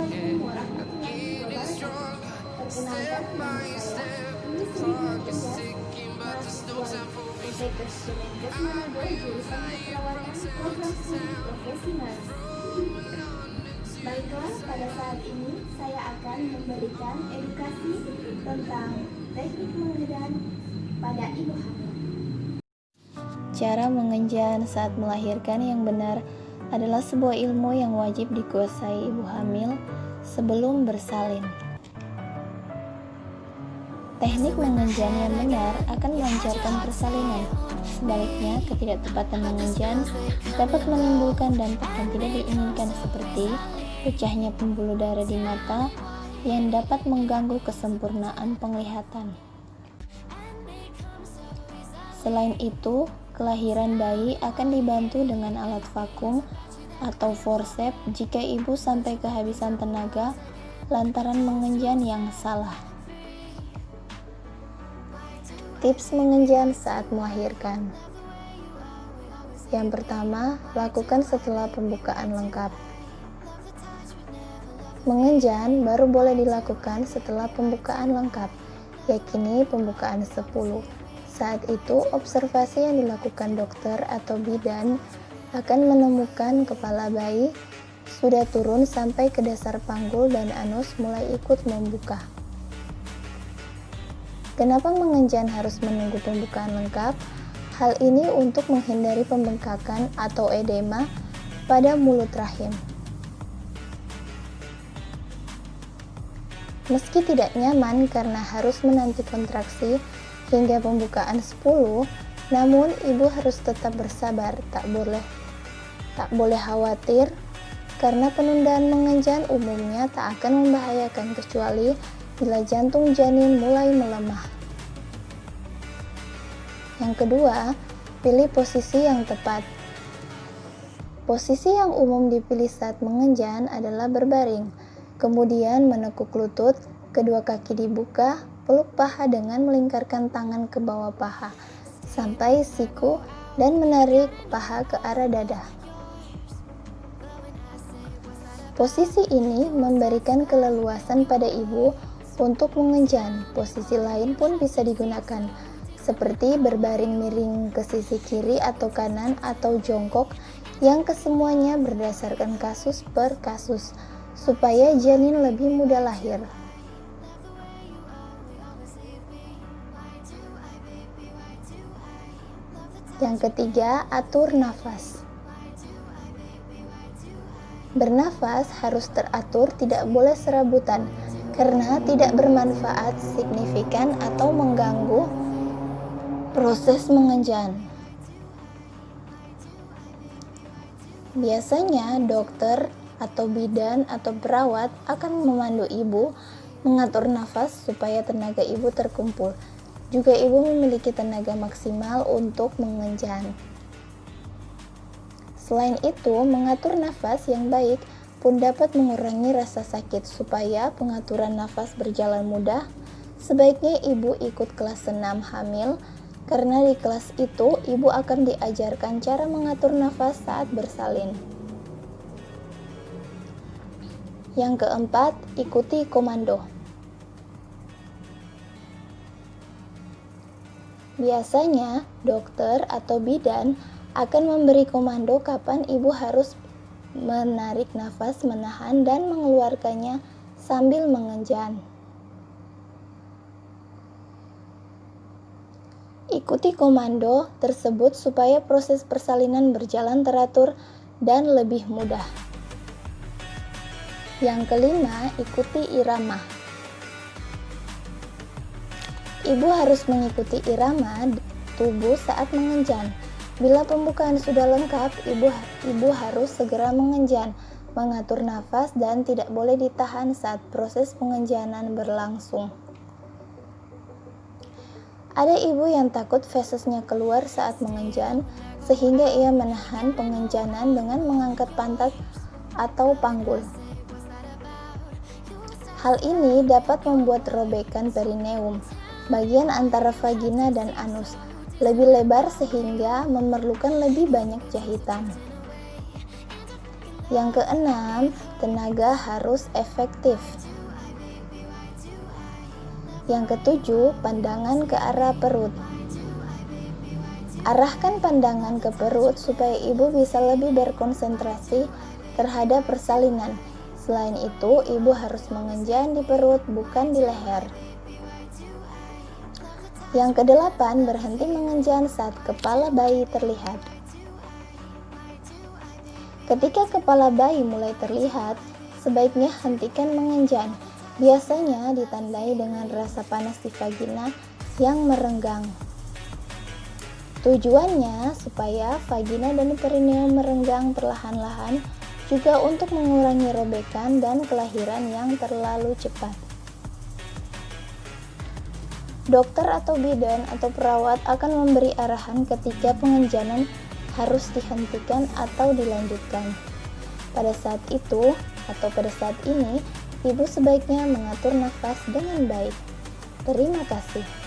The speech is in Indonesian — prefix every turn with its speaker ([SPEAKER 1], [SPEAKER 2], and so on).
[SPEAKER 1] Assalamualaikum warahmatullahi wabarakatuh. Perkenalkan nama saya Umi Sri Tejas, mahasiswa IPTES Kemenkes Manado, jurusan keperawatan program studi profesi nurse. Baiklah, pada saat ini saya akan memberikan edukasi tentang teknik mengenjan pada ibu hamil.
[SPEAKER 2] Cara mengenjan saat melahirkan yang benar adalah sebuah ilmu yang wajib dikuasai ibu hamil sebelum bersalin. Teknik mengenjan yang benar akan melancarkan persalinan. Sebaliknya, ketidaktepatan mengenjan dapat menimbulkan dampak yang tidak diinginkan seperti pecahnya pembuluh darah di mata yang dapat mengganggu kesempurnaan penglihatan. Selain itu, kelahiran bayi akan dibantu dengan alat vakum atau forceps jika ibu sampai kehabisan tenaga lantaran mengenjan yang salah. Tips mengenjan saat melahirkan. Yang pertama, lakukan setelah pembukaan lengkap. Mengenjan baru boleh dilakukan setelah pembukaan lengkap, yakni pembukaan 10. Saat itu, observasi yang dilakukan dokter atau bidan akan menemukan kepala bayi sudah turun sampai ke dasar panggul dan anus mulai ikut membuka. Kenapa mengenjan harus menunggu pembukaan lengkap? Hal ini untuk menghindari pembengkakan atau edema pada mulut rahim. Meski tidak nyaman karena harus menanti kontraksi hingga pembukaan 10, namun ibu harus tetap bersabar, tak boleh khawatir karena penundaan mengenjan umumnya tak akan membahayakan kecuali bila jantung janin mulai melemah. Yang kedua, pilih posisi yang tepat. Posisi yang umum dipilih saat mengenjan adalah berbaring, kemudian menekuk lutut, kedua kaki dibuka, peluk paha dengan melingkarkan tangan ke bawah paha sampai siku dan menarik paha ke arah dada. Posisi ini memberikan keleluasan pada ibu untuk mengenjan. Posisi lain pun bisa digunakan, seperti berbaring miring ke sisi kiri atau kanan atau jongkok, yang kesemuanya berdasarkan kasus per kasus, supaya janin lebih mudah lahir. Yang ketiga, atur nafas. Bernafas harus teratur, tidak boleh serabutan, karena tidak bermanfaat signifikan atau mengganggu proses mengenjan. Biasanya dokter atau bidan atau perawat akan memandu ibu mengatur nafas supaya tenaga ibu terkumpul. Juga ibu memiliki tenaga maksimal untuk mengenjan. Selain itu, mengatur nafas yang baik pun dapat mengurangi rasa sakit. Supaya pengaturan nafas berjalan mudah, sebaiknya ibu ikut kelas senam hamil, karena di kelas itu ibu akan diajarkan cara mengatur nafas saat bersalin. Yang keempat, ikuti komando. Biasanya, dokter atau bidan akan memberi komando kapan ibu harus menarik nafas, menahan, dan mengeluarkannya sambil mengenjan. Ikuti komando tersebut supaya proses persalinan berjalan teratur dan lebih mudah. Yang kelima, ikuti irama. Ibu harus mengikuti irama tubuh saat mengenjan. Bila pembukaan sudah lengkap, ibu harus segera mengenjan, mengatur nafas, dan tidak boleh ditahan saat proses pengenjanan berlangsung. Ada ibu yang takut fesesnya keluar saat mengenjan, sehingga ia menahan pengenjanan dengan mengangkat pantat atau panggul. Hal ini dapat membuat robekan perineum, bagian antara vagina dan anus, lebih lebar sehingga memerlukan lebih banyak jahitan. Yang keenam, tenaga harus efektif. Yang ketujuh, pandangan ke arah perut. Arahkan pandangan ke perut supaya ibu bisa lebih berkonsentrasi terhadap persalinan. Selain itu, ibu harus mengenjan di perut, bukan di leher. Yang kedelapan, berhenti mengenjan saat kepala bayi terlihat. Ketika kepala bayi mulai terlihat, sebaiknya hentikan mengenjan. Biasanya ditandai dengan rasa panas di vagina yang merenggang. Tujuannya supaya vagina dan perineum merenggang perlahan-lahan, juga untuk mengurangi robekan dan kelahiran yang terlalu cepat. Dokter atau bidan atau perawat akan memberi arahan ketika pengenjanan harus dihentikan atau dilanjutkan. Pada saat itu atau pada saat ini, ibu sebaiknya mengatur nafas dengan baik. Terima kasih.